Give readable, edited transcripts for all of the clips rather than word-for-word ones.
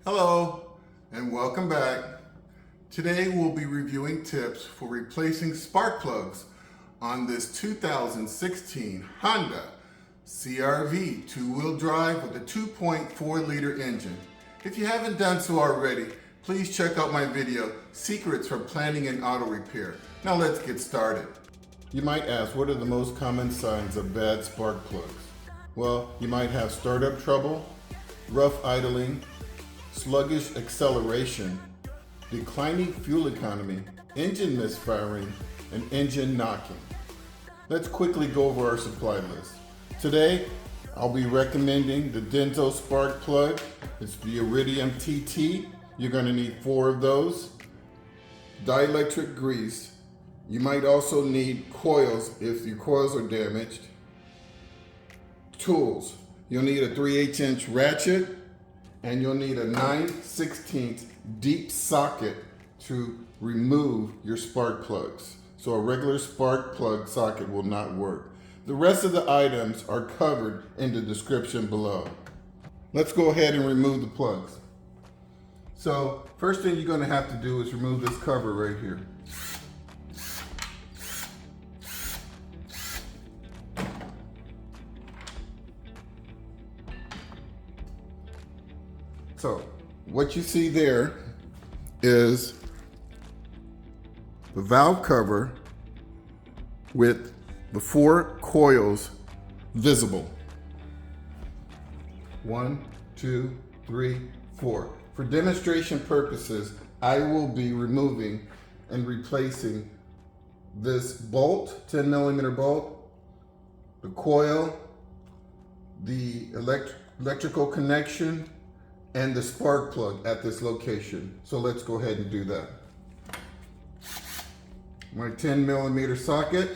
Hello and welcome back. Today we'll be reviewing tips for replacing spark plugs on this 2016 Honda CRV two-wheel drive with a 2.4 liter engine. If you haven't done so already, please check out my video, Secrets for Planning and Auto Repair. Now let's get started. You might ask, what are the most common signs of bad spark plugs? Well, you might have startup trouble, rough idling, sluggish acceleration, declining fuel economy, engine misfiring, and engine knocking. Let's quickly go over our supply list. Today, I'll be recommending the Denso spark plug. It's the Iridium TT. You're going to need 4 of those. Dielectric grease. You might also need coils if your coils are damaged. Tools. You'll need a 3/8 inch ratchet, and you'll need a 9/16 deep socket to remove your spark plugs. So a regular spark plug socket will not work. The rest of the items are covered in the description below. Let's go ahead and remove the plugs. So first thing you're going to have to do is remove this cover right here. So what you see there is the valve cover with the 4 coils visible. 1, 2, 3, 4. For demonstration purposes, I will be removing and replacing this bolt, 10mm bolt, the coil, the electrical connection, and the spark plug at this location. So let's go ahead and do that. My 10mm socket.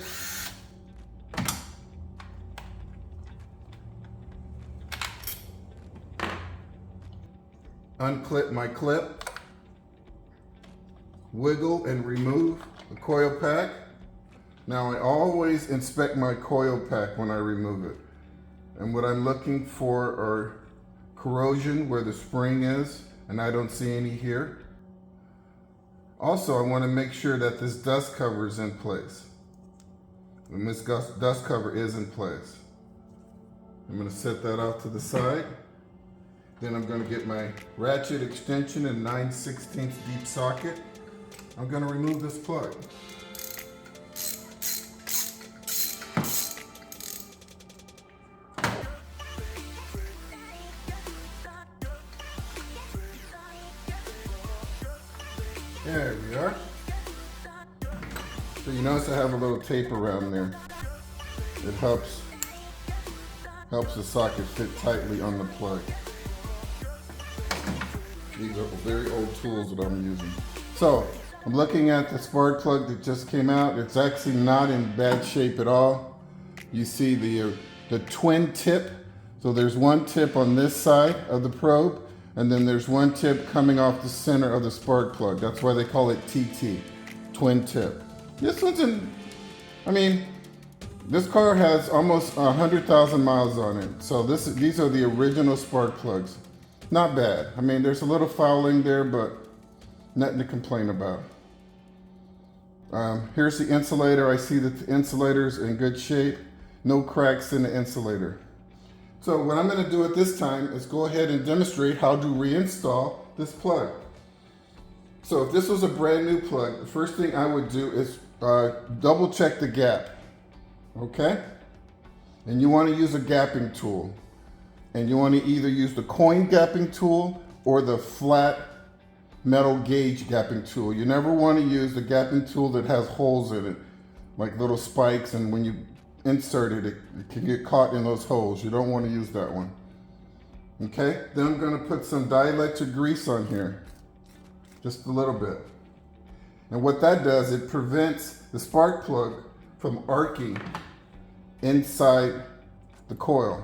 Unclip my clip. Wiggle and remove the coil pack. Now I always inspect my coil pack when I remove it. And what I'm looking for are corrosion where the spring is, and I don't see any here. Also, I want to make sure that this dust cover is in place. And this dust cover is in place. I'm going to set that off to the side. Then I'm going to get my ratchet extension and 9/16 deep socket. I'm going to remove this plug. There we are. So you notice I have a little tape around there. It helps the socket fit tightly on the plug. These are very old tools that I'm using. So I'm looking at the spark plug that just came out. It's actually not in bad shape at all. You see the twin tip. So there's one tip on this side of the probe, and then there's one tip coming off the center of the spark plug. That's why they call it TT, twin tip. This one's this car has almost 100,000 miles on it. So these are the original spark plugs. Not bad. I mean, there's a little fouling there, but nothing to complain about. Here's the insulator. I see that the insulator's in good shape. No cracks in the insulator. So what I'm going to do at this time is go ahead and demonstrate how to reinstall this plug. So if this was a brand new plug, the first thing I would do is double check the gap. Okay? And you want to use a gapping tool. And you want to either use the coin gapping tool or the flat metal gauge gapping tool. You never want to use the gapping tool that has holes in it, like little spikes, and when you insert it, it can get caught in those holes. You don't want to use that one. Okay, then I'm going to put some dielectric grease on here, just a little bit. And what that does, it prevents the spark plug from arcing inside the coil.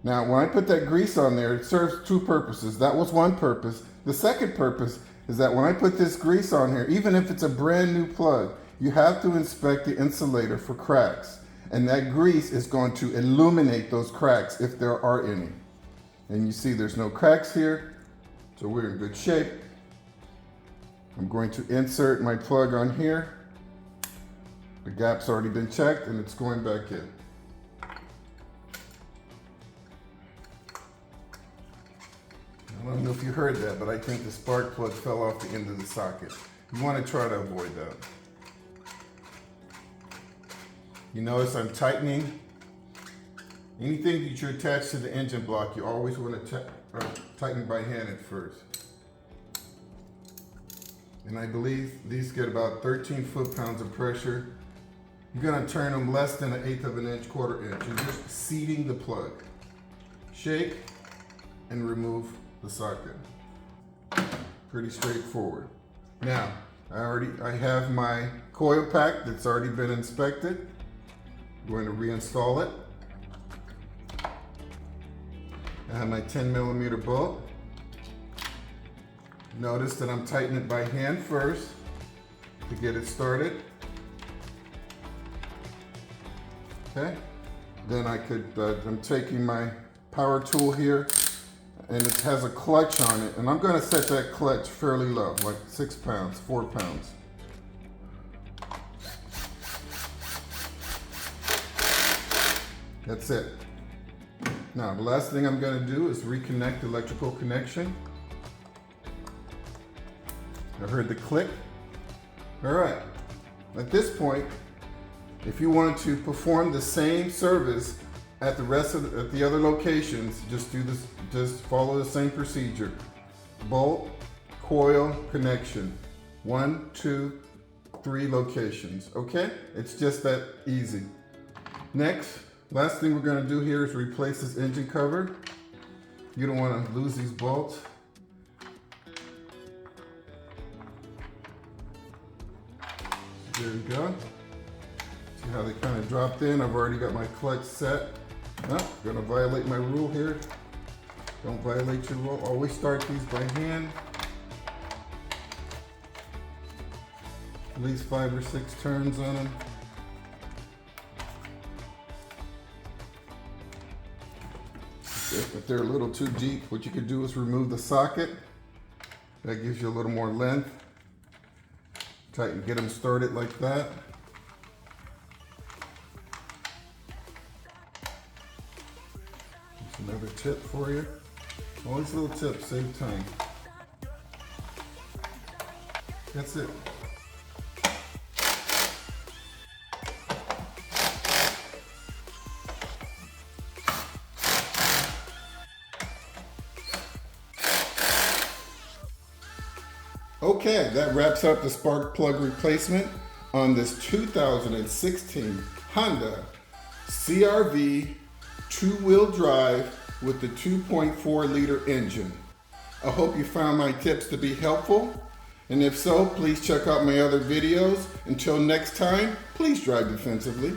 Now, when I put that grease on there, it serves 2 purposes. That was one purpose. The second purpose is that when I put this grease on here, even if it's a brand new plug, you have to inspect the insulator for cracks. And that grease is going to illuminate those cracks if there are any. And you see there's no cracks here. So we're in good shape. I'm going to insert my plug on here. The gap's already been checked and it's going back in. I don't know if you heard that, but I think the spark plug fell off the end of the socket. You want to try to avoid that. You notice I'm tightening. Anything that you attach to the engine block, you always want to tighten by hand at first. And I believe these get about 13 foot-pounds of pressure. You're going to turn them less than 1/8 of an inch, 1/4 inch. You're just seating the plug. Shake and remove the socket. Pretty straightforward. Now, I have my coil pack that's already been inspected. I'm going to reinstall it. I have my 10mm bolt. Notice that I'm tightening it by hand first to get it started. Okay. Then I'm taking my power tool here, and it has a clutch on it, and I'm going to set that clutch fairly low, like 6 pounds, 4 pounds. That's it. Now, the last thing I'm going to do is reconnect the electrical connection. I heard the click. All right. At this point, if you want to perform the same service at the other locations, just follow the same procedure. Bolt, coil, connection. 1, 2, 3 locations. Okay? It's just that easy. Next, last thing we're going to do here is replace this engine cover. You don't want to lose these bolts. There we go. See how they kind of dropped in? I've already got my clutch set. Oh, gonna violate my rule here. Don't violate your rule. Always start these by hand. At least 5 or 6 turns on them. If they're a little too deep, what you could do is remove the socket. That gives you a little more length. Tighten, get them started like that. Just another tip for you. All these little tips save time. That's it. Okay, that wraps up the spark plug replacement on this 2016 Honda CRV 2-wheel drive with the 2.4 liter engine. I hope you found my tips to be helpful, and if so, please check out my other videos. Until next time, please drive defensively.